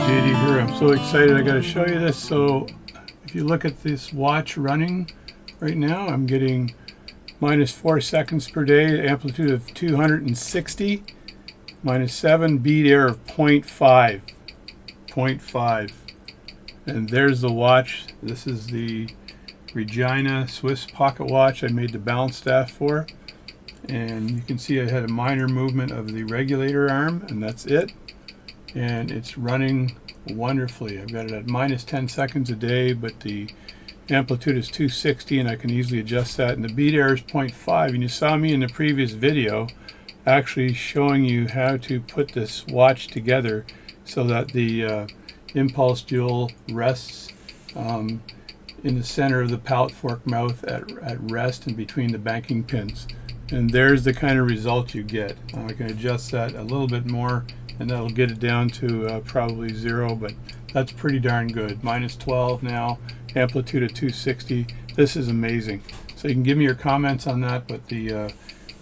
JD here. I'm so excited. I got to show you this. So if you look at this watch running right now, I'm getting minus 4 seconds per day, amplitude of 260, minus 7, beat air of 0.5. 0.5. And there's the watch. This is the Regina Swiss pocket watch I made the balance staff for. And you can see I had a minor movement of the regulator arm, and that's it. And it's running wonderfully. I've got it at minus 10 seconds a day, but the amplitude is 260 and I can easily adjust that, and the beat air is 0.5. And you saw me in the previous video actually showing you how to put this watch together so that the impulse jewel rests in the center of the pallet fork mouth at rest and between the banking pins. And there's the kind of result you get. I can adjust that a little bit more and that'll get it down to probably 0, but that's pretty darn good. Minus 12 now, amplitude of 260. This is amazing. So you can give me your comments on that, but the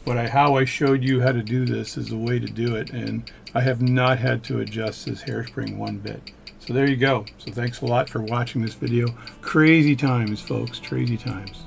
how I showed you how to do this is the way to do it, and I have not had to adjust this hairspring one bit. So there you go. So thanks a lot for watching this video. Crazy times, folks, crazy times.